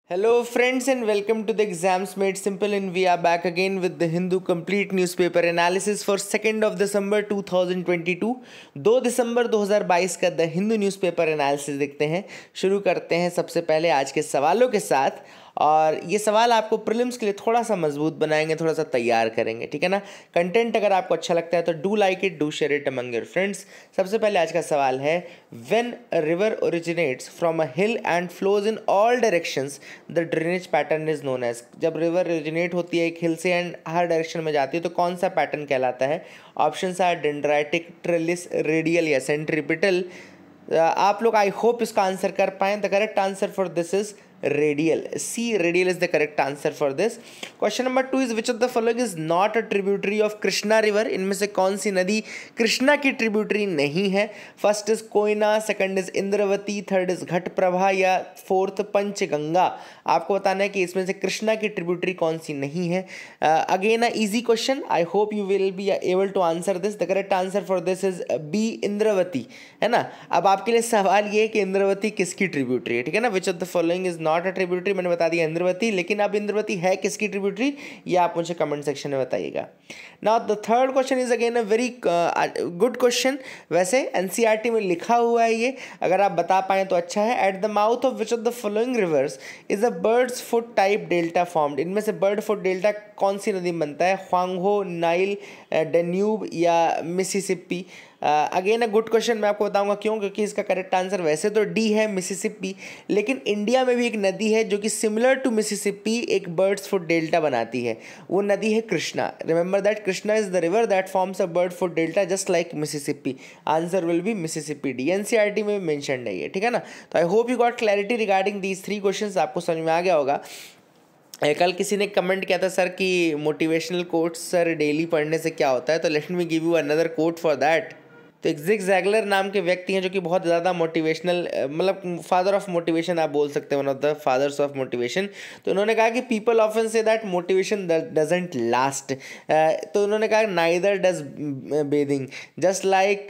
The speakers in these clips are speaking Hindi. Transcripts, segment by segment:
Hello, friends, and welcome to the Exams Made Simple. And we are back again with the Hindu complete newspaper analysis for 2nd of December 2022. 2 दिसंबर 2022 का द हिंदू न्यूज़पेपर एनालिसिस देखते हैं। शुरू करते हैं सबसे पहले आज के सवालों के साथ, और ये सवाल आपको प्रीलिम्स के लिए थोड़ा सा मजबूत बनाएंगे, थोड़ा सा तैयार करेंगे, ठीक है ना। कंटेंट अगर आपको अच्छा लगता है तो do like it, do share it among your friends. सबसे पहले आज का सवाल है, when a river originates from a hill and flows in all directions the drainage pattern is known as. जब रिवर ओरिजिनेट होती है एक हिल से एंड हर डायरेक्शन में जाती है तो कौन सा पैटर्न कहलाता है? Options are dendritic, trellis, radial या सेंट्रीपिटल। आप लोग आई होप इसका आंसर कर पाएं। The correct answer for this is radial. C, radial is the correct answer for this. Question number 2 is, which of the following is not a tributary of Krishna river? इनमें से कौन सी नदी कृष्णा की ट्रिब्यूटरी नहीं है? First is Koyna, second is Indravati, third is Ghataprabha या फोर्थ पंचगंगा। आपको बताना है कि इसमें से कृष्णा की ट्रिब्यूटरी कौन सी नहीं है। Again a easy question, I hope you will be able to answer this. The correct answer for this is B, Indravati, है ना। अब आपके लिए सवाल ये है कि इंद्रवती किसकी ट्रिब्यूटरी है, ठीक है ना। Which of the following is not a tributary, मैंने बता दिया इंद्रवती, लेकिन अब इंद्रवती है किसकी ट्रिब्यूटरी ये आप मुझे कमेंट सेक्शन में बताइएगा। Now the third question is again a very good question. वैसे एनसीईआरटी में लिखा हुआ है ये, अगर आप बता पाएं तो अच्छा है। At the mouth of which of the following rivers is a bird's foot type delta formed. इनमें से बर्ड फुट डेल्टा कौन सी नदी में बनता है? ह्वांगहो, नाइल, डेन्यूब या Mississippi. Again a good question, मैं आपको बताऊंगा क्यों, क्योंकि इसका करेक्ट आंसर वैसे तो डी है, मिसिसिपी, लेकिन इंडिया में भी एक नदी है जो कि सिमिलर टू मिसिसिपी एक बर्ड्स फुट डेल्टा बनाती है, वो नदी है Krishna. Remember that Krishna is the river that forms a bird foot delta just like Mississippi. Answer will be Mississippi, D. NCERT में मेंशन है ये, ठीक है ना। तो I hope you got clarity regarding these 3 questions, आपको समझ में आ गया होगा। कल किसी ने कमेंट किया था सर कि मोटिवेशनल कोट्स सर डेली पढ़ने से क्या होता है, तो let me give you another quote for that. तो एक जिग जैगलर नाम के व्यक्ति हैं जो कि बहुत ज़्यादा मोटिवेशनल, मतलब फादर ऑफ मोटिवेशन आप बोल सकते हैं, one of the fathers of motivation. तो उन्होंने कहा कि people often say that motivation doesn't last. तो उन्होंने कहा neither does bathing, just like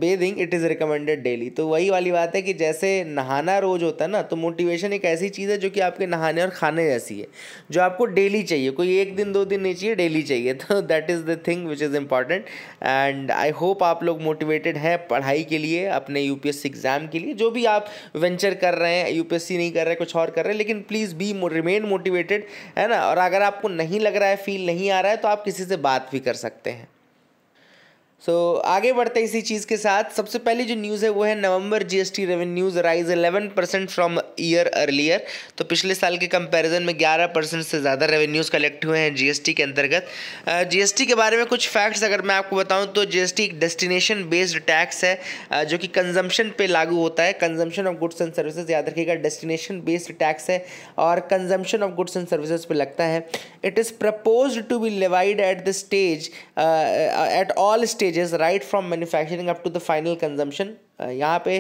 bathing it is recommended daily. तो वही वाली बात है कि जैसे नहाना रोज होता है ना, तो मोटिवेशन एक ऐसी चीज़ है जो कि आपके नहाने और खाने जैसी है, जो आपको डेली चाहिए, कोई 1 दिन 2 दिन नहीं चाहिए, डेली चाहिए। तो that is the thing which is important. And I hope आप लोग मोटिवेटेड है पढ़ाई के लिए, अपने यूपीएससी एग्जाम के लिए, जो भी आप वेंचर कर रहे हैं, यूपीएससी नहीं कर रहे, कुछ और कर रहे हैं, लेकिन प्लीज़ बी रिमेन मोटिवेटेड, है ना। और अगर आपको नहीं लग रहा है, फील नहीं आ रहा है, तो आप किसी से बात भी कर सकते हैं। आगे बढ़ते हैं इसी चीज़ के साथ। सबसे पहली जो न्यूज़ है वो है November GST revenues rise 11% from year earlier. तो पिछले साल के कंपैरिजन में 11% से ज़्यादा रेवेन्यूज़ कलेक्ट हुए हैं जीएसटी के अंतर्गत। जीएसटी के बारे में कुछ फैक्ट्स अगर मैं आपको बताऊं तो जीएसटी एक डेस्टिनेशन बेस्ड टैक्स है, जो कि कंजम्पशन पे लागू होता है। Consumption of goods and services, याद रखिएगा, डेस्टिनेशन बेस्ड टैक्स है और consumption of goods and services पे लगता है। It is proposed to be levied at the stage at all stage right from manufacturing up to the final consumption। यहाँ पे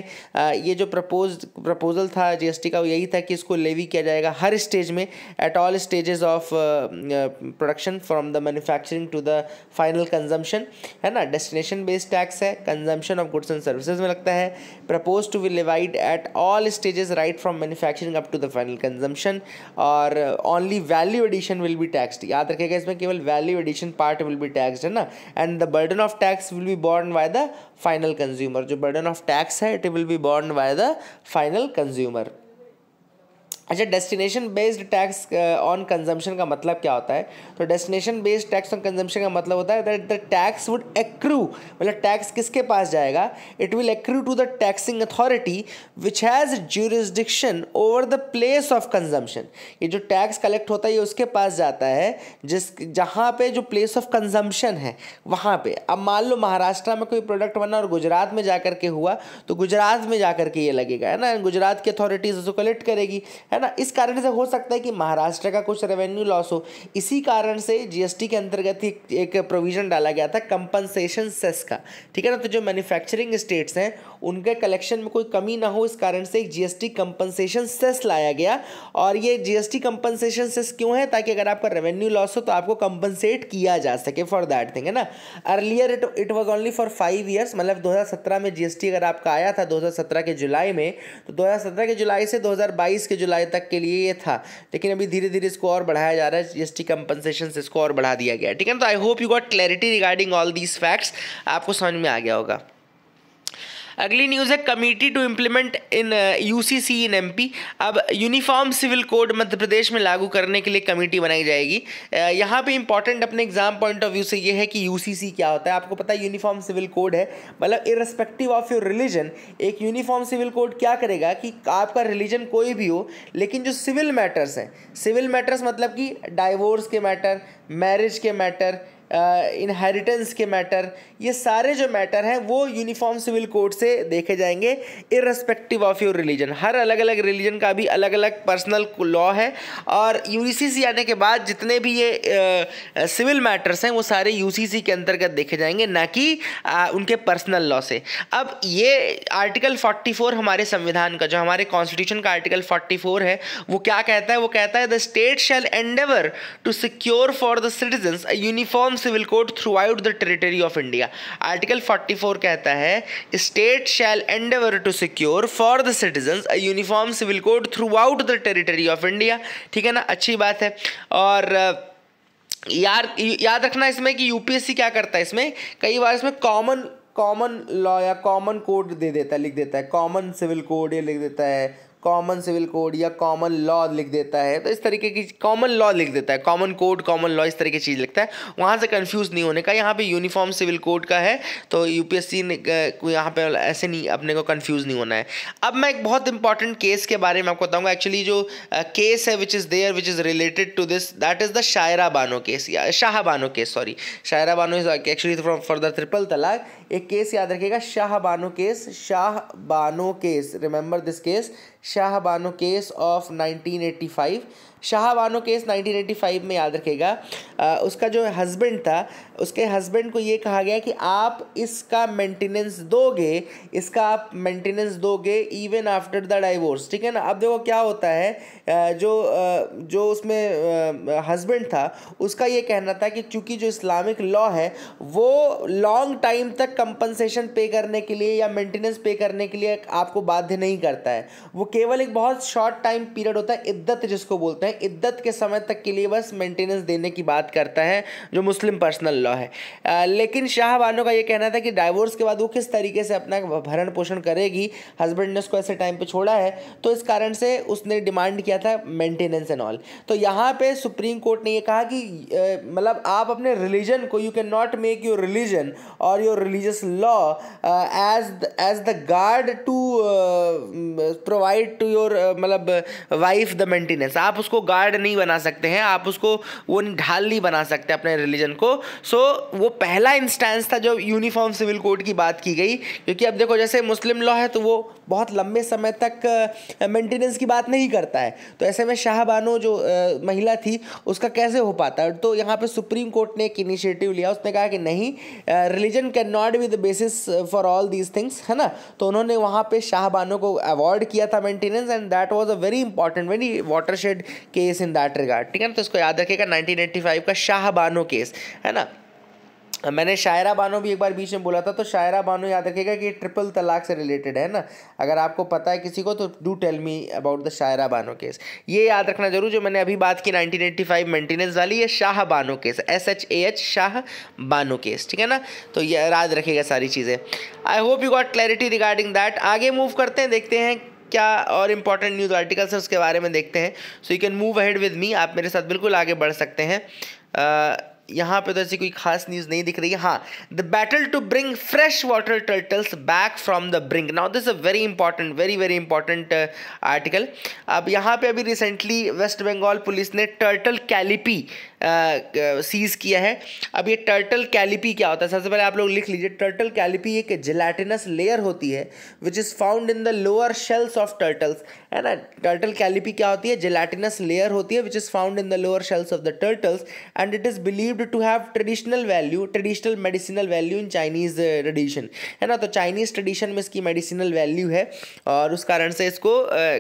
ये जो प्रपोजल था जीएसटी का, वो यही था कि इसको लेवी किया जाएगा हर स्टेज में, at all stages of production from the manufacturing to the final consumption, है ना। डेस्टिनेशन बेस्ड टैक्स है, consumption of goods and services में लगता है। Propose to be levied at all stages right from manufacturing up to the final consumption, और only value addition will be taxed. याद रखिएगा, इसमें केवल value addition part will be taxed, है ना। And the burden of tax will be borne by the final consumer. जो बर्डन ऑफ टैक्स है, it will be borne by the final consumer. अच्छा, destination based tax on consumption का मतलब क्या होता है? तो destination based tax on consumption का मतलब होता है that the tax would accrue, मतलब टैक्स किसके पास जाएगा? It will accrue to the taxing authority which has jurisdiction over the place of consumption. ये जो टैक्स कलेक्ट होता है ये उसके पास जाता है जहाँ पे जो प्लेस ऑफ कंजम्पशन है वहाँ पे। अब मान लो महाराष्ट्र में कोई प्रोडक्ट बना और गुजरात में जाकर के हुआ, तो गुजरात में जाकर के ये लगेगा, है ना। गुजरात की अथॉरिटीज उसको कलेक्ट करेगी, है ना। इस कारण से हो सकता है कि महाराष्ट्र का कुछ रेवेन्यू लॉस हो। इसी कारण से जीएसटी के अंतर्गत एक प्रोविजन डाला गया था कंपनसेशन सेस का, ठीक है ना। तो जो मैन्युफैक्चरिंग स्टेट्स हैं उनके कलेक्शन में कोई कमी ना हो, इस कारण से एक जीएसटी कंपनसेशन सेस लाया गया। और ये जीएसटी कंपनसेशन सेस क्यों है? ताकि अगर आपका रेवेन्यू लॉस हो तो आपको कंपनसेट किया जा सके फॉर दैट थिंग, है ना। Earlier it was only for 5 years, मतलब 2017 में जीएसटी अगर आपका आया था 2017 के जुलाई में, तो 2017 के जुलाई से 2022 के जुलाई जुलाई तक के लिए ये था, लेकिन अभी धीरे धीरे इसको और बढ़ाया जा रहा है, जीएसटी कंपनसेशन से इसको और बढ़ा दिया गया, ठीक है। तो I hope you got clarity regarding all these facts, आपको समझ में आ गया होगा। अगली न्यूज़ है committee to implement in UCC in MP. अब uniform civil code Madhya Pradesh में लागू करने के लिए कमेटी बनाई जाएगी। यहाँ पे इंपॉर्टेंट अपने एग्जाम पॉइंट ऑफ व्यू से ये है कि यूसीसी क्या होता है। आपको पता है यूनिफॉर्म सिविल कोड है, मतलब इररिस्पेक्टिव ऑफ योर रिलीजन, एक यूनिफॉर्म सिविल कोड क्या करेगा कि आपका रिलीजन कोई भी हो, लेकिन जो सिविल मैटर्स हैं, सिविल मैटर्स मतलब कि डाइवोर्स के मैटर, मैरिज के मैटर, इनहेरिटेंस के मैटर, ये सारे जो मैटर हैं वो यूनिफॉर्म सिविल कोड से देखे जाएंगे इररिस्पेक्टिव ऑफ योर रिलीजन। हर अलग अलग रिलीजन का भी अलग अलग पर्सनल लॉ है, और यूसीसी आने के बाद जितने भी ये सिविल मैटर्स हैं वो सारे यूसीसी के अंतर्गत देखे जाएंगे, ना कि उनके पर्सनल लॉ से। अब ये आर्टिकल 44 हमारे संविधान का, जो हमारे कॉन्स्टिट्यूशन का आर्टिकल 44 है, वो क्या कहता है? वो कहता है the state shall endeavour to secure for the citizens a uniform civil code throughout the territory of India. Article 44 कहता है state shall endeavour to secure for the citizens a uniform civil code throughout the territory of India, ठीक है ना, अच्छी बात है। और याद रखना इसमें कि यूपीएससी क्या करता है, इसमें कई बार इसमें कॉमन लॉ या कॉमन कोड दे देता है, लिख देता है कॉमन सिविल कोड, ये लिख देता है कॉमन सिविल कोड या कॉमन लॉ लिख देता है, तो इस तरीके की कॉमन लॉ लिख देता है, कॉमन कोड, कॉमन लॉ, इस तरीके की चीज़ लिखता है, वहाँ से कंफ्यूज नहीं होने का। यहाँ पे यूनिफॉर्म सिविल कोड का है, तो यूपीएससी ने यहाँ पे ऐसे नहीं, अपने को कंफ्यूज नहीं होना है। अब मैं एक बहुत इंपॉर्टेंट केस के बारे में आपको बताऊँगा। एक्चुअली जो केस है which is related to this, that is the Shayara Bano case, या Shah Bano case, sorry, Shayara Bano is actually from for the triple talaq. एक केस याद रखिएगा, Shah Bano case, Shah Bano case, remember this case, Shah Bano case of 1985। Shah Bano case 1985 में याद रखेगा, उसका जो हस्बैंड था, उसके हस्बैंड को ये कहा गया कि आप इसका मेंटेनेंस दोगे, इसका आप मेंटेनेंस दोगे इवन आफ्टर द डाइवोर्स, ठीक है ना। अब देखो क्या होता है, जो उसमें हस्बैंड था, उसका ये कहना था कि चूंकि जो इस्लामिक लॉ है वो लॉन्ग टाइम तक कंपनसेशन पे करने के लिए या मेंटेनेंस पे करने के लिए आपको बाध्य नहीं करता है, वो केवल एक बहुत शॉर्ट टाइम पीरियड होता है, इद्दत जिसको बोलते हैं, इद्दत के समय तक के लिए बस मेंटेनेंस देने की बात करता है, जो मुस्लिम पर्सनल लॉ है। लेकिन शाह बानो का ये कहना था कि डाइवोर्स के बाद वो किस तरीके से अपना भरण पोषण करेगी, हस्बैंड ने उसको ऐसे टाइम पे छोड़ा है, तो इस कारण से उसने डिमांड किया था मेंटेनेंस एंड ऑल। तो यहाँ पे सुप्रीम कोर्ट ने ये कहा कि मतलब आप अपने रिलीजन को, you can not make your religion और your religious law as the guard to provide to your मतलब वाइफ द मेंटेनेंस। आप उसको गार्ड नहीं बना सकते हैं, आप उसको वो ढाल नहीं बना सकते अपने रिलीजन को। सो वो पहला इंस्टेंस था जो यूनिफॉर्म सिविल कोड की बात की गई, क्योंकि अब देखो जैसे मुस्लिम लॉ है तो वो बहुत लंबे समय तक मेंटेनेंस की बात नहीं करता है, तो ऐसे में शाह बानो जो महिला थी उसका कैसे हो पाता है। तो यहाँ पे सुप्रीम कोर्ट ने एक इनिशिएटिव लिया, उसने कहा कि नहीं, religion can not be the basis for all these things, है ना। तो उन्होंने वहाँ पे शाह बानो को अवॉर्ड किया था maintenance, and that was a very important, very watershed case in that regard, ठीक है ना। तो इसको याद रखिएगा, 1985 का शाह बानो केस, है ना। मैंने शायरा बानो भी एक बार बीच में बोला था, तो शायरा बानो याद रखिएगा कि ट्रिपल तलाक से रिलेटेड है ना। अगर आपको पता है किसी को तो do tell me about the Shayara Bano case, ये याद रखना जरूर। जो मैंने अभी बात की 1985 मेंटेनेंस वाली, ये Shah Bano case, SHAH Shah Bano case, ठीक है ना। तो ये याद रखिएगा सारी चीज़ें। आई hope you got clarity regarding that. आगे मूव करते हैं, देखते हैं क्या और इंपॉर्टेंट न्यूज़ आर्टिकल्स है उसके बारे में देखते हैं। So you can move ahead with me, आप मेरे साथ बिल्कुल आगे बढ़ सकते हैं। यहाँ पे तो ऐसी कोई खास न्यूज़ नहीं दिख रही है। हाँ, the battle to bring fresh water turtles back from the brink. Now this a very important, very important article. अब यहाँ पे अभी रिसेंटली वेस्ट बंगाल पुलिस ने टर्टल कैलिपी सीज किया है। अब ये टर्टल कैलिपी क्या होता है, सबसे पहले आप लोग लिख लीजिए। टर्टल कैलिपी एक जेलाटिनस लेयर होती है which is found in the lower shells of turtles, है ना। टर्टल कैलिपी क्या होती है? जेलाटिनस लेयर होती है which is found in the lower shells of the turtles, and it is believed to have traditional value, traditional medicinal value in Chinese tradition, है ना। तो चाइनीज़ ट्रेडिशन में इसकी मेडिसिनल वैल्यू है, और उस कारण से इसको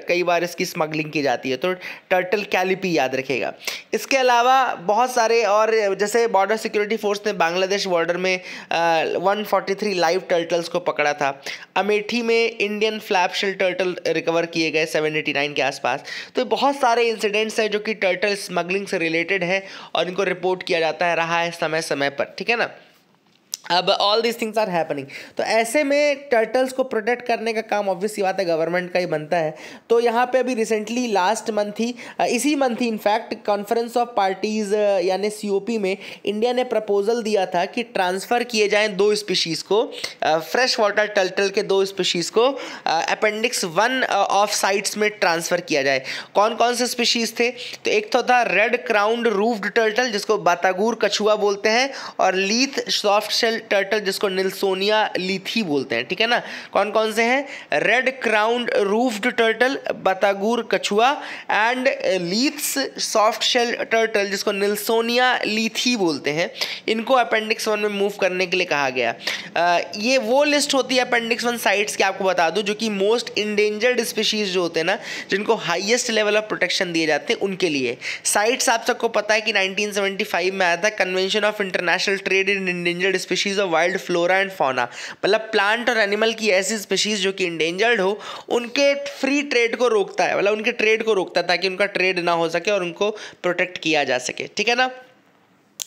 कई बार इसकी स्मगलिंग की जाती है। तो टर्टल कैलिपी याद रखेगा। इसके अलावा बहुत सारे और जैसे बॉर्डर सिक्योरिटी फोर्स ने बांग्लादेश बॉर्डर में 143 लाइव टर्टल्स को पकड़ा था। अमेठी में Indian flap shell turtle recover किए गए 789 के आसपास। तो बहुत सारे इंसिडेंट्स हैं जो कि टर्टल स्मगलिंग से रिलेटेड है और इनको रिपोर्ट किया जाता रहा है समय समय पर, ठीक है ना। अब all this things are happening, तो ऐसे में टर्टल्स को प्रोटेक्ट करने का काम ऑब्वियसली बात है गवर्नमेंट का ही बनता है। तो यहाँ पे अभी रिसेंटली लास्ट मंथ ही इसी month he in fact conference of parties यानी COP में इंडिया ने प्रपोजल दिया था कि ट्रांसफ़र किए जाएं 2 स्पीशीज़ को, फ्रेश वाटर टर्टल के 2 स्पीशीज़ को अपेंडिक्स 1 ऑफ साइट्स में ट्रांसफ़र किया जाए। कौन कौन से स्पीशीज़ थे? तो एक तो था रेड क्राउंड रूफ्ड टर्टल जिसको बातागुर कछुआ बोलते हैं, और लीथ सॉफ्ट शेल टर्टल जिसको निल्सोनिया लीथी बोलते हैं, ठीक है ना। कौन कौन से हैं? रेड क्राउंड रूफ्ड टर्टल, बातागुर कछुआ एंड लीथ्स सॉफ्ट शेल टर्टल जिसको निल्सोनिया लीथी बोलते हैं। इनको अपेंडिक्स 1 में मूव करने के लिए कहा गया। ये वो लिस्ट होती है अपेंडिक्स 1 साइट्स की, आपको बता दूं, जो कि मोस्ट इंडेंजर्ड स्पीशीज जो होते हैं ना, जिनको हाईएस्ट लेवल ऑफ प्रोटेक्शन दिए जाते हैं, उनके लिए साइट्स। आप सबको पता है कि 1975 में आया था convention of international trade in endangered species of wild flora and fauna, मतलब प्लांट और एनिमल की ऐसी स्पीशीज जो कि इंडेंजर्ड हो उनके फ्री ट्रेड को रोकता है, मतलब उनके ट्रेड को रोकता है ताकि उनका ट्रेड ना हो सके और उनको प्रोटेक्ट किया जा सके, ठीक है ना।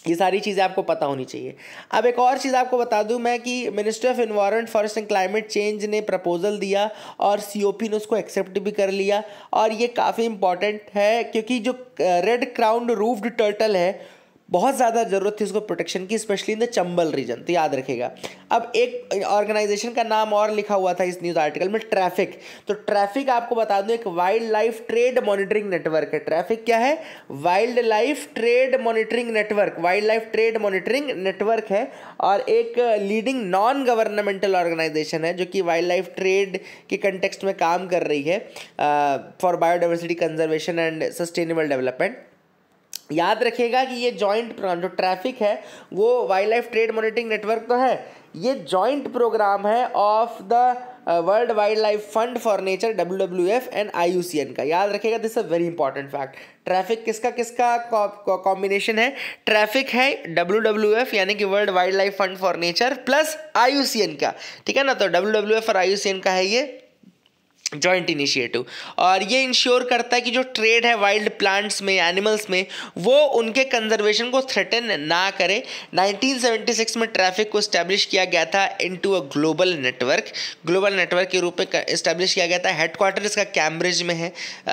ये सारी चीज़ें आपको पता होनी चाहिए। अब एक और चीज़ आपको बता दूं मैं कि ministry of environment forest and climate change ने प्रपोजल दिया और COP ने उसको एक्सेप्ट भी कर लिया, और ये काफ़ी इंपॉर्टेंट है क्योंकि जो रेड क्राउंड रूफ्ड टर्टल है बहुत ज़्यादा ज़रूरत थी उसको प्रोटेक्शन की, specially in the Chambal region, तो याद रखेगा। अब एक ऑर्गेनाइजेशन का नाम और लिखा हुआ था इस न्यूज़ आर्टिकल में, ट्रैफिक। तो ट्रैफिक आपको बता दूं एक wild life trade monitoring network है। ट्रैफिक क्या है? Wild life trade monitoring network, wild life trade monitoring network है, और एक लीडिंग नॉन गवर्नमेंटल ऑर्गेनाइजेशन है जो कि वाइल्ड लाइफ ट्रेड के कंटेक्स्ट में काम कर रही है for biodiversity conservation and sustainable development. याद रखिएगा कि ये जॉइंट प्रोग्राम जो ट्रैफिक है वो wild life trade monitoring network तो है, ये जॉइंट प्रोग्राम है of the world wild life fund for nature WWF and IUCN का। याद रखिएगा, this is a very important fact. Traffic किसका किसका कॉम्बिनेशन है? ट्रैफिक है WWF यानी कि world wild life fund for nature plus IUCN का, ठीक है ना। तो WWF और IUCN का है ये जॉइंट इनिशिएटिव, और ये इंश्योर करता है कि जो ट्रेड है वाइल्ड प्लांट्स में, एनिमल्स में, वो उनके कंजर्वेशन को थ्रेटन ना करे। 1976 में ट्रैफिक को इस्टेब्लिश किया गया था इनटू अ ग्लोबल नेटवर्क के रूप में इस्टेब्लिश किया गया था। हेडक्वार्टर इसका कैम्ब्रिज में है,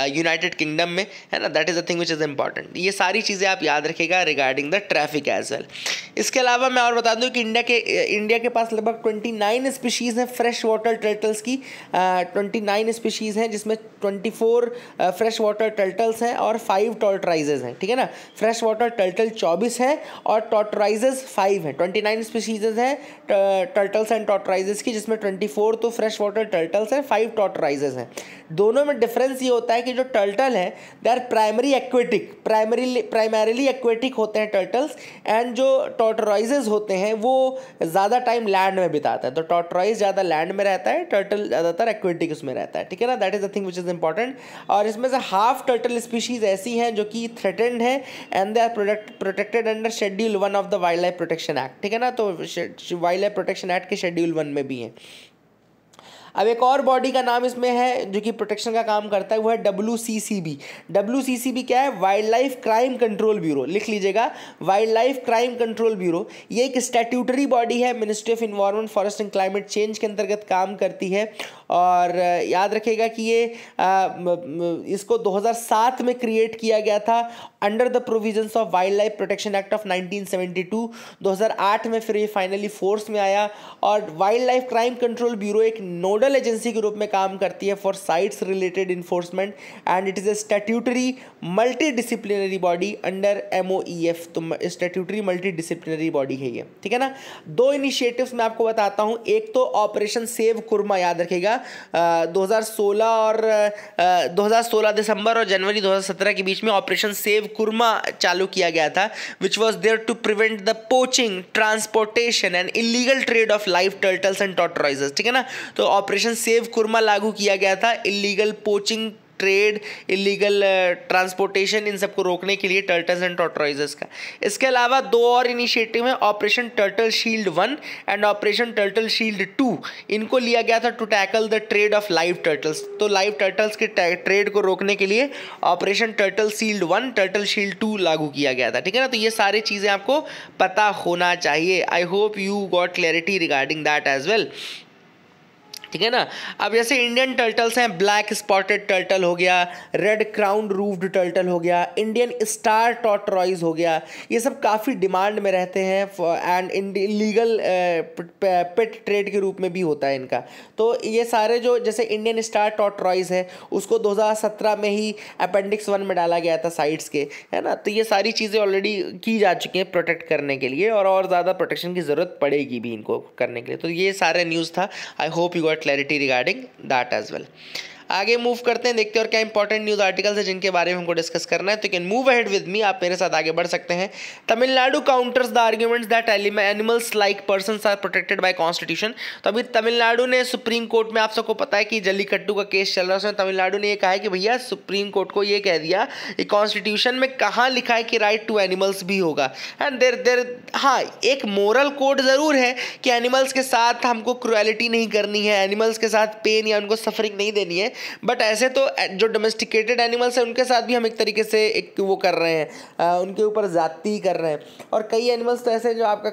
यूनाइटेड किंगडम में, है ना। That is a thing which is important. ये सारी चीज़ें आप याद रखिएगा regarding the traffic as well. इसके अलावा मैं और बता दूं कि इंडिया के पास लगभग 29 स्पीशीज़ हैं फ्रेश वाटर टर्टल्स की। 29 स्पीशीज़ हैं जिसमें 24 फ्रेश वाटर टर्टल्स हैं और 5 टॉर्टराइजेज हैं, ठीक है ना। फ्रेश वाटर टर्टल 24 हैं और टॉर्टराइजेज 5 हैं। 29 स्पीशीज़ हैं टर्टल्स एंड टॉर्टराइजेज की, जिसमें 24 तो फ्रेश वाटर टर्टल्स हैं, 5 टॉर्टराइजेज हैं। दोनों में डिफरेंस ये होता है कि जो टर्टल है दे आर प्राइमरीली एक्वेटिक होते हैं टर्टल्स, एंड जो टॉर्टराइजेज होते हैं वो ज़्यादा टाइम लैंड में बिताता है। तो टॉर्टराइज ज़्यादा लैंड में रहता है, टर्टल ज़्यादातर एक्वेटिक उसमें रहता है, ठीक है ना। That is the thing which is important. और इसमें से हाफ टर्टल स्पीशीज ऐसी हैं जो कि थ्रेटेंड है and they are protected under schedule 1 of the wildlife protection act, ठीक है ना। तो वाइल्ड लाइफ प्रोटेक्शन एक्ट के शेड्यूल 1 में भी हैं। अब एक और बॉडी का नाम इसमें है जो कि प्रोटेक्शन का काम करता है, वो है WCCB। WCCB क्या है? Wild life crime control bureau. लिख लीजिएगा, wild life crime control bureau. ये एक स्टैट्यूटरी बॉडी है, ministry of environment forest and climate change के अंतर्गत काम करती है। और याद रखिएगा कि ये इसको 2007 में क्रिएट किया गया था under the provisions of wild life protection act of 1972। 2008 में फिर ये फाइनली फोर्स में आया। और wild life crime control bureau एक नोडल एजेंसी के रूप में काम करती है for sites related enforcement, and it is a statutory multi disciplinary body under MOEF। तो स्टैट्यूटरी मल्टी डिसिप्लिनरी बॉडी है ये, ठीक है ना। 2 इनिशिएटिव्स मैं आपको बताता हूँ। एक तो ऑपरेशन सेव कुरमा, याद रखिएगा, 2016 दिसंबर और जनवरी 2017 के बीच में ऑपरेशन सेव कुरमा चालू किया गया था, which was there to prevent the poaching, transportation and illegal trade of live turtles and tortoises, ठीक है ना। तो ऑपरेशन सेव कुरमा लागू किया गया था illegal poaching, trade, illegal transportation, इन सबको रोकने के लिए टर्टल्स एंड टॉर्टोइजेस का। इसके अलावा 2 और इनिशिएटिव हैं, operation turtle shield 1 and operation turtle shield 2। इनको लिया गया था to tackle the trade of live turtles. तो लाइव टर्टल्स के ट्रेड को रोकने के लिए operation turtle shield 1, turtle shield 2 लागू किया गया था, ठीक है ना। तो ये सारी चीज़ें आपको पता होना चाहिए। I hope you got clarity regarding that as well, ठीक है ना। अब जैसे इंडियन टर्टल्स हैं, ब्लैक स्पॉटेड टर्टल हो गया, रेड क्राउन रूफ्ड टर्टल हो गया, इंडियन स्टार टॉर्टोइज हो गया, ये सब काफ़ी डिमांड में रहते हैं एंड लीगल पेट ट्रेड के रूप में भी होता है इनका। तो ये सारे जो जैसे इंडियन स्टार टॉर्टोइज है उसको 2017 में ही अपेंडिक्स 1 में डाला गया था साइट्स के, है ना। तो ये सारी चीज़ें ऑलरेडी की जा चुकी हैं प्रोटेक्ट करने के लिए, और ज़्यादा प्रोटेक्शन की ज़रूरत पड़ेगी भी इनको करने के लिए। तो ये सारा न्यूज़ था। I hope you got clarity regarding that as well. आगे मूव करते हैं, देखते हैं और क्या इंपॉर्टेंट न्यूज़ आर्टिकल्स है जिनके बारे में हमको डिस्कस करना है। तो can move ahead with me, आप मेरे साथ आगे बढ़ सकते हैं। Tamil Nadu counters the arguments that animals like persons are protected by constitution. तो अभी तमिलनाडु ने सुप्रीम कोर्ट में, आप सबको पता है कि जल्लीकट्टू का केस चल रहा है, उसमें तमिलनाडु ने ये कहा है कि भैया सुप्रीम कोर्ट को ये कह दिया कि कॉन्स्टिट्यूशन में कहाँ लिखा है कि राइट टू एनिमल्स भी होगा। एंड देर हाँ, एक मोरल कोड ज़रूर है कि एनिमल्स के साथ हमको क्रुएलिटी नहीं करनी है, एनिमल्स के साथ पेन या उनको सफरिंग नहीं देनी है। बट ऐसे तो जो डोमेस्टिकेटेड एनिमल्स हैं उनके साथ भी हम एक तरीके से एक वो कर रहे हैं, उनके ऊपर ज़्यादती कर रहे हैं। और कई एनिमल्स तो ऐसे जो आपका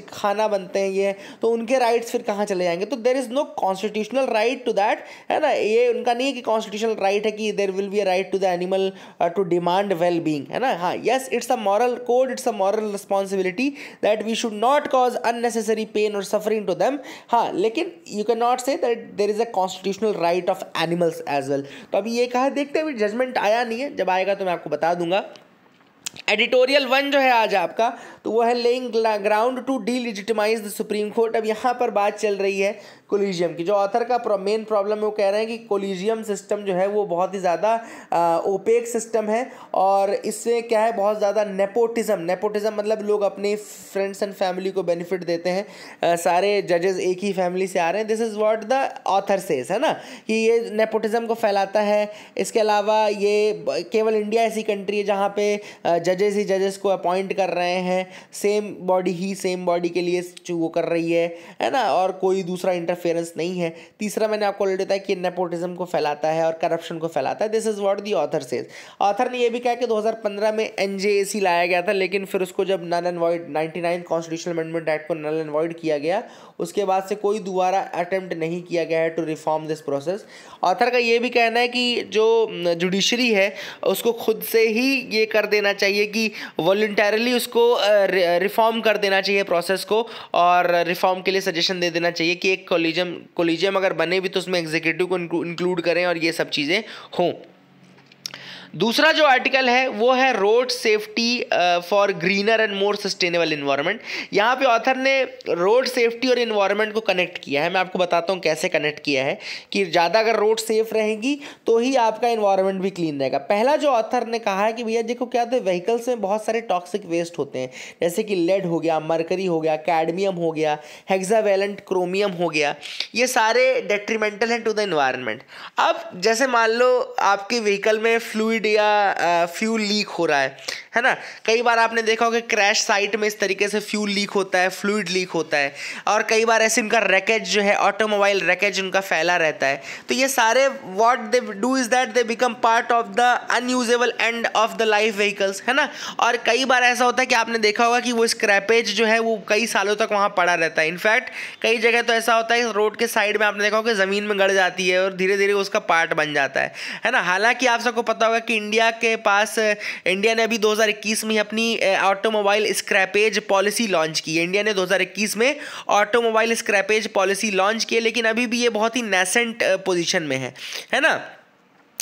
खाना बनते हैं, ये तो उनके राइट्स फिर कहाँ चले जाएंगे। तो there is no constitutional right to that, है ना। ये उनका नहीं है कि कॉन्स्टिट्यूशनल राइट है कि there will be a right to the animal to demand well being, है ना। हाँ, yes, it's a moral code, it's a moral responsibility that we should not cause unnecessary pain or suffering to them. हाँ, लेकिन you can not say that there is a constitutional right of animals as well. तो अभी ये कहा, देखते हैं, अभी जजमेंट आया नहीं है, जब आएगा तो मैं आपको बता दूंगा। एडिटोरियल 1 जो है आज आपका, तो वो है laying ground to delegitimise the supreme court. अब यहाँ पर बात चल रही है कोलिजियम की। जो ऑथर का मेन प्रॉब्लम है वो कह रहे हैं कि कोलिजियम सिस्टम जो है वो बहुत ही ज़्यादा ओपेक सिस्टम है, और इससे क्या है, बहुत ज़्यादा नेपोटिज्म मतलब लोग अपने फ्रेंड्स एंड फैमिली को बेनिफिट देते हैं। सारे जजेस एक ही फैमिली से आ रहे हैं। This is what the author says, है ना, कि ये नेपोटिज्म को फैलाता है। इसके अलावा ये केवल इंडिया ऐसी कंट्री है जहाँ पे जजेस ही जजेस को अपॉइंट कर रहे हैं, सेम बॉडी के लिए वो कर रही है ना, और कोई दूसरा इंटरफेरेंस नहीं है। तीसरा मैंने आपको ऑलरेडी बताया कि नेपोटिज्म को फैलाता है और करप्शन को फैलाता है। This is what the author says. Author ने ये भी कहा कि 2015 में एनजेएसी लाया गया था, लेकिन फिर उसको जब null and void 99 constitutional amendment act को नल एंड वॉइड किया गया, उसके बाद से कोई दोबारा अटेम्प्ट नहीं किया गया है to reform this process. Author का ये भी कहना है कि जो जुडिशरी है उसको खुद से ही ये कर देना चाहिए कि वॉलंटरली उसको रिफॉर्म कर देना चाहिए प्रोसेस को, और रिफॉर्म के लिए सजेशन दे देना चाहिए कि एक कोलिजियम अगर बने भी तो उसमें एग्जीक्यूटिव को इंक्लूड करें और ये सब चीज़ें हों। दूसरा जो आर्टिकल है वो है road safety for greener and more sustainable environment. यहाँ पे ऑथर ने रोड सेफ्टी और इन्वायरमेंट को कनेक्ट किया है। मैं आपको बताता हूँ कैसे कनेक्ट किया है कि ज़्यादा अगर रोड सेफ रहेगी तो ही आपका इन्वायरमेंट भी क्लीन रहेगा। पहला जो ऑथर ने कहा है कि भैया देखो क्या होता है, व्हीकल्स में बहुत सारे टॉक्सिक वेस्ट होते हैं, जैसे कि लेड हो गया, मरकरी हो गया, कैडमियम हो गया, हेक्सावेलेंट क्रोमियम हो गया, ये सारे डेट्रीमेंटल हैं टू द इन्वायरमेंट। अब जैसे मान लो आपके व्हीकल में फ्लूइड या फ्यूल लीक हो रहा है ना। कई बार आपने देखा होगा क्रैश साइट में इस तरीके से फ्यूल लीक होता है, फ्लूइड लीक होता है, और कई बार ऐसे उनका रैकेज जो है, ऑटोमोबाइल रैकेज उनका फैला रहता है। तो ये सारे what they do is that they become part of the unusable end of the life vehicles, है ना। और कई बार ऐसा होता है कि आपने देखा होगा कि वो स्क्रैपेज जो है वो कई सालों तक वहाँ पड़ा रहता है। इनफैक्ट कई जगह तो ऐसा होता है रोड के साइड में आपने देखा होगा ज़मीन में गड़ जाती है और धीरे धीरे उसका पार्ट बन जाता है ना। हालांकि आप सबको पता होगा कि इंडिया ने अभी 2021 में अपनी ऑटोमोबाइल स्क्रैपेज पॉलिसी लॉन्च की है। इंडिया ने 2021 में ऑटोमोबाइल स्क्रैपेज पॉलिसी लॉन्च की है, लेकिन अभी भी ये बहुत ही नेसेंट पोजीशन में है ना।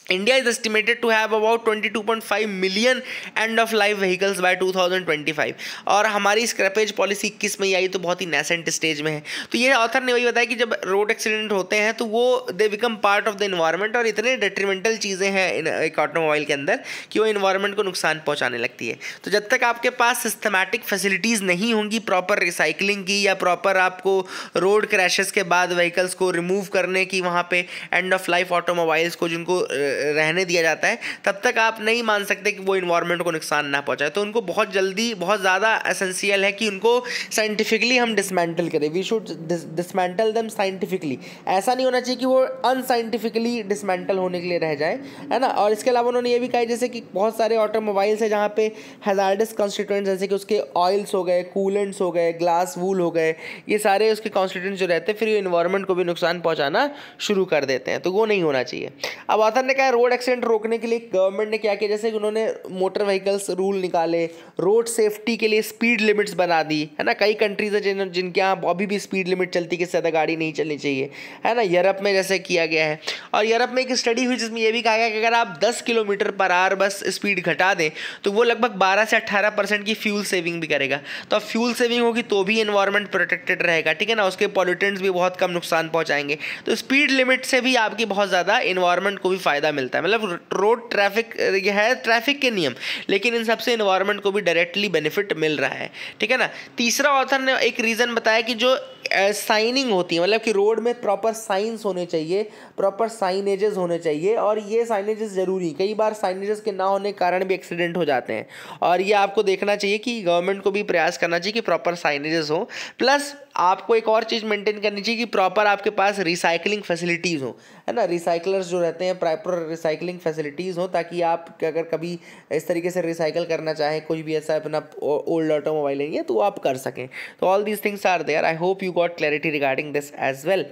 India is estimated to have about 22.5 million end of life vehicles by 2025, और हमारी स्क्रैपेज पॉलिसी 21 में आई तो बहुत ही नेसेंट स्टेज में है। तो ये ऑथर ने वही बताया कि जब रोड एक्सीडेंट होते हैं तो वो they become part of the environment, और इतने डेट्रीमेंटल चीज़ें हैं एक ऑटोमोबाइल के अंदर कि वो इन्वायरमेंट को नुकसान पहुँचाने लगती है। तो जब तक आपके पास सिस्टमैटिक फैसिलिटीज़ नहीं होंगी प्रॉपर रिसाइकलिंग की, या प्रॉपर आपको रोड क्रैशेस के बाद व्हीकल्स को रिमूव करने की, वहाँ पे एंड ऑफ लाइफ ऑटोमोबाइल्स को जिनको रहने दिया जाता है तब तक आप नहीं मान सकते कि वो इन्वायरमेंट को नुकसान ना पहुंचाए। तो उनको बहुत जल्दी बहुत ज़्यादा एसेंशियल है कि उनको साइंटिफिकली हम डिसमेंटल करें। We should dismantle them scientifically. ऐसा नहीं होना चाहिए कि वो अनसाइंटिफिकली डिसमेंटल होने के लिए रह जाए, है ना। और इसके अलावा उन्होंने ये भी कहा जैसे कि बहुत सारे ऑटोमोबाइल्स है जहाँ पे हैजार्डस कॉन्स्टिट्यूएंट्स जैसे कि उसके ऑयल्स हो गए, कूलेंट्स हो गए, ग्लास वूल हो गए, ये सारे उसके कॉन्स्टिट्यूएंट्स जो रहते हैं फिर ये इन्वायरमेंट को भी नुकसान पहुंचाना शुरू कर देते हैं, तो वो नहीं होना चाहिए। अब ऑथर ने कहा रोड एक्सीडेंट रोकने के लिए गवर्नमेंट ने क्या किया, जैसे कि उन्होंने मोटर व्हीकल्स रूल निकाले, रोड सेफ्टी के लिए स्पीड लिमिट्स बना दी, है ना। कई कंट्रीज है जिनके यहाँ अभी भी स्पीड लिमिट चलती कि ज़्यादा गाड़ी नहीं चलनी चाहिए, है ना। यूरोप में जैसे किया गया है, और यूरोप में एक स्टडी हुई जिसमें यह भी कहा गया कि अगर आप 10 किलोमीटर पर आवर बस स्पीड घटा दें तो वो लगभग 12 से 18% की फ्यूल सेविंग भी करेगा। तो अब फ्यूल सेविंग होगी तो भी एनवायरनमेंट प्रोटेक्टेड रहेगा, ठीक है ना। उसके पॉल्यूटेंट्स भी बहुत कम नुकसान पहुंचाएंगे। तो स्पीड लिमिट से भी आपकी बहुत ज़्यादा एनवायरनमेंट को भी फ़ायदा मिलता है। मतलब रोड ट्रैफिक ये है ट्रैफिक के नियम, लेकिन इन सबसे एनवायरनमेंट को भी डायरेक्टली बेनिफिट मिल रहा है, ठीक है ना। तीसरा ऑथर ने एक रीज़न बताया कि जो साइनिंग होती है, मतलब कि रोड में प्रॉपर साइंस होने चाहिए, प्रॉपर साइनेजेस होने चाहिए, और ये साइनेजेस ज़रूरी। कई बार साइनेजेस के ना होने के कारण भी एक्सीडेंट हो जाते हैं, और ये आपको देखना चाहिए कि गवर्नमेंट को भी प्रयास करना चाहिए कि प्रॉपर साइनेजेस हो। प्लस आपको एक और चीज़ मेंटेन करनी चाहिए कि प्रॉपर आपके पास रिसाइकलिंग फैसिलिटीज़ हो, है ना। रिसाइकलर्स जो रहते हैं प्रॉपर रिसाइकलिंग फैसिलिटीज़ हो, ताकि आप अगर कभी इस तरीके से रिसाइकल करना चाहें, कोई भी ऐसा अपना ओल्ड ऑटोमोबाइल है तो आप कर सकें। तो all these things are there. I hope you got clarity regarding this as well.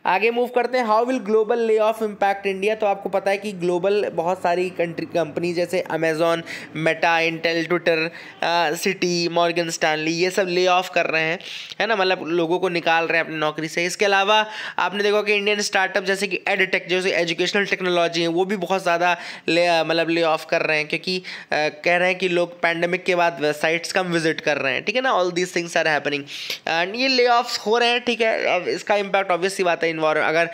आगे मूव करते हैं, how will global lay off impact India. तो आपको पता है कि ग्लोबल बहुत सारी कंपनी जैसे Amazon, Meta, Intel, Twitter, city, Morgan Stanley, ये सब ले ऑफ कर रहे हैं, है ना। मतलब लोगों को निकाल रहे हैं अपनी नौकरी से। इसके अलावा आपने देखा कि इंडियन स्टार्टअप जैसे कि एडटेक, जैसे एजुकेशनल टेक्नोलॉजी है, वो भी बहुत ज़्यादा ले ऑफ कर रहे हैं, क्योंकि कह रहे हैं कि लोग पैंडमिक के बाद वेबसाइट्स कम विजिट कर रहे हैं, ठीक है ना। All these things are happening and ये ले ऑफ हो रहे हैं, ठीक है। अब इसका इम्पैक्ट ऑब्वियस सी बात है अगर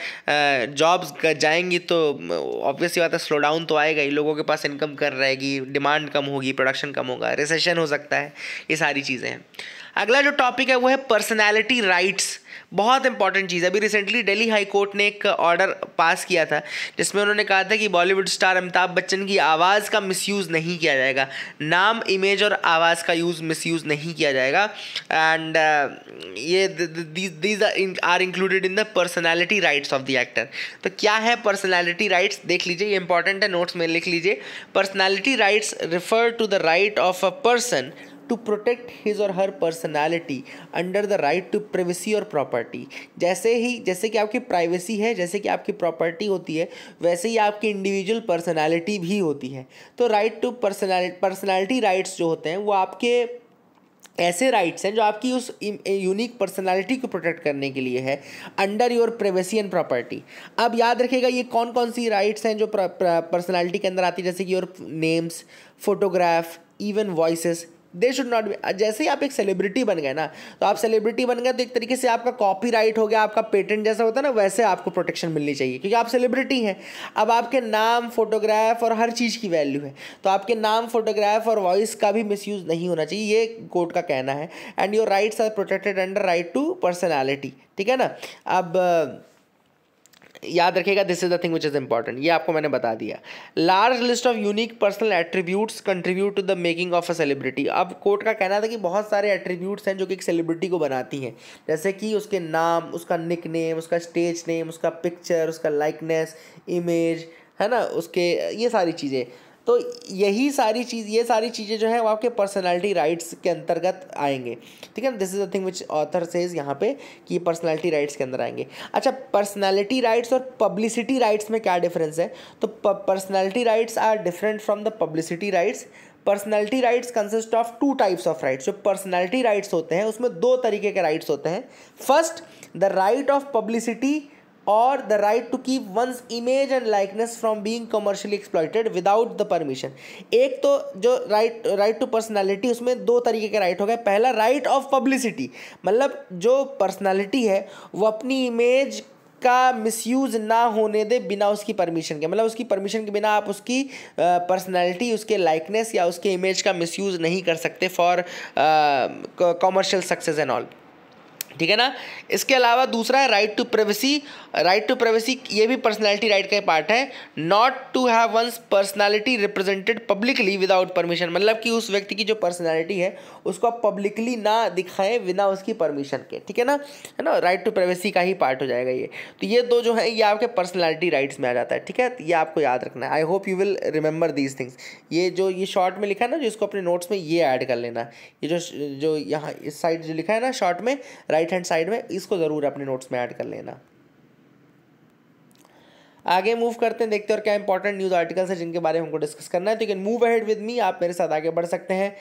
जॉब्स जाएंगी तो ऑब्वियस सी बात है स्लो डाउन तो आएगा ही, लोगों के पास इनकम कर रहेगी, डिमांड कम होगी, प्रोडक्शन कम होगा, रिसेशन हो सकता है, ये सारी चीज़ें हैं। अगला जो टॉपिक है वो है पर्सनैलिटी राइट्स। बहुत इंपॉर्टेंट चीज़ है। अभी रिसेंटली दिल्ली हाई कोर्ट ने एक ऑर्डर पास किया था जिसमें उन्होंने कहा था कि बॉलीवुड स्टार अमिताभ बच्चन की आवाज़ का मिसयूज़ नहीं किया जाएगा, नाम, इमेज और आवाज़ का मिसयूज़ नहीं किया जाएगा। एंड ये these are included in the personality rights of the actor. तो क्या है पर्सनैलिटी राइट्स, देख लीजिए, ये इंपॉर्टेंट है, नोट्स में लिख लीजिए। Personality rights refer to the right of a person to protect his or her personality under the right to privacy और property। जैसे कि आपकी प्राइवेसी है, जैसे कि आपकी प्रॉपर्टी होती है, वैसे ही आपकी इंडिविजुअल पर्सनालिटी भी होती है। तो राइट टू पर्सनालिटी राइट्स जो होते हैं वो आपके ऐसे राइट्स हैं जो आपकी उस यूनिक पर्सनालिटी को प्रोटेक्ट करने के लिए है, under your privacy and property. अब याद रखिएगा ये कौन कौन सी राइट्स हैं जो पर्सनालिटी के अंदर आती है, जैसे कि your names, photograph, even voices, they should not be. जैसे ही आप एक सेलिब्रिटी बन गए ना, तो आप सेलिब्रिटी बन गए तो एक तरीके से आपका कॉपीराइट हो गया, आपका पेटेंट जैसा होता है ना, वैसे आपको प्रोटेक्शन मिलनी चाहिए, क्योंकि आप सेलिब्रिटी हैं। अब आपके नाम, फोटोग्राफ और हर चीज़ की वैल्यू है, तो आपके नाम, फोटोग्राफ और वॉइस का भी मिसयूज़ नहीं होना चाहिए, ये कोर्ट का कहना है। And your rights are protected under right to personality, ठीक है ना। अब याद रखिएगा, this is the thing which is important, ये आपको मैंने बता दिया। Large list of unique personal attributes contribute to the making of a celebrity. अब कोर्ट का कहना था कि बहुत सारे एट्रीब्यूट्स हैं जो कि एक सेलिब्रिटी को बनाती हैं, जैसे कि उसके नाम, उसका निक नेम, उसका स्टेज नेम, उसका पिक्चर, उसका लाइकनेस, इमेज, है ना, उसके ये सारी चीज़ें। तो ये सारी चीज़ें जो है वो आपके पर्सनालिटी राइट्स के अंतर्गत आएंगे, ठीक है ना। This is the thing which author says यहाँ पे कि ये पर्सनालिटी राइट्स के अंदर आएंगे। अच्छा, पर्सनालिटी राइट्स और पब्लिसिटी राइट्स में क्या डिफरेंस है? तो personality rights are different from the publicity rights. Personality rights consist of 2 types of rights. जो पर्सनालिटी राइट्स होते हैं उसमें 2 तरीके के राइट्स होते हैं। First, the right of publicity और the right to keep one's image and likeness from being commercially exploited without the permission. एक तो जो राइट टू पर्सनालिटी, उसमें 2 तरीके के राइट हो गए। पहला, राइट ऑफ पब्लिसिटी, मतलब जो पर्सनालिटी है वो अपनी इमेज का मिसयूज़ ना होने दे बिना उसकी परमिशन के, मतलब उसकी परमिशन के बिना आप उसकी पर्सनालिटी, उसके लाइकनेस या उसके इमेज का मिसयूज़ नहीं कर सकते for commercial success and all. ठीक है ना। इसके अलावा दूसरा है right to privacy. Right to privacy ये भी पर्सनैलिटी राइट का पार्ट है। Not to have one's personality represented publicly without permission, मतलब कि उस व्यक्ति की जो पर्सनैलिटी है उसको आप पब्लिकली ना दिखाएं बिना उसकी परमिशन के, ठीक है ना, राइट टू प्राइवेसी का ही पार्ट हो जाएगा ये। तो ये दो जो है ये आपके पर्सनैलिटी राइट्स में आ जाता है, ठीक है। ये आपको याद रखना है। आई hope you will remember these things. ये जो ये शॉर्ट में लिखा है ना, जो इसको अपने नोट्स में ये ऐड कर लेना। ये जो यहाँ इस साइड जो लिखा है ना शॉर्ट में राइट हैंड साइड में, इसको ज़रूर अपने नोट्स में ऐड कर लेना। आगे मूव करते हैं, देखते हैं और क्या इंपॉर्टेंट न्यूज़ आर्टिकल्स हैं जिनके बारे में हमको डिस्कस करना है। तो you can move ahead with me, आप मेरे साथ आगे बढ़ सकते हैं।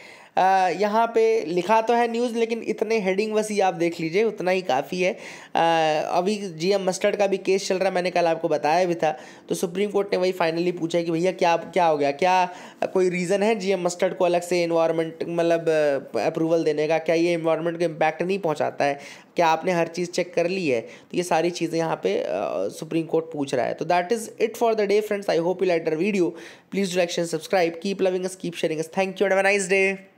यहाँ पे लिखा तो है न्यूज़, लेकिन इतने हेडिंग बस ये आप देख लीजिए, उतना ही काफ़ी है। अभी जीएम मस्टर्ड का भी केस चल रहा है, मैंने कल आपको बताया भी था। तो सुप्रीम कोर्ट ने वही फाइनली पूछा है कि भैया क्या हो गया, क्या कोई रीज़न है जीएम मस्टर्ड को अलग से इन्वायरमेंट मतलब अप्रूवल देने का, क्या ये इन्वायरमेंट को इम्पैक्ट नहीं पहुँचाता है, क्या आपने हर चीज़ चेक कर ली है। तो ये सारी चीज़ें यहाँ पे सुप्रीम कोर्ट पूछ रहा है। तो that is it for the day friends. I hope you like the video. Please do like share subscribe, keep loving us, keep sharing us. Thank you and have a nice day.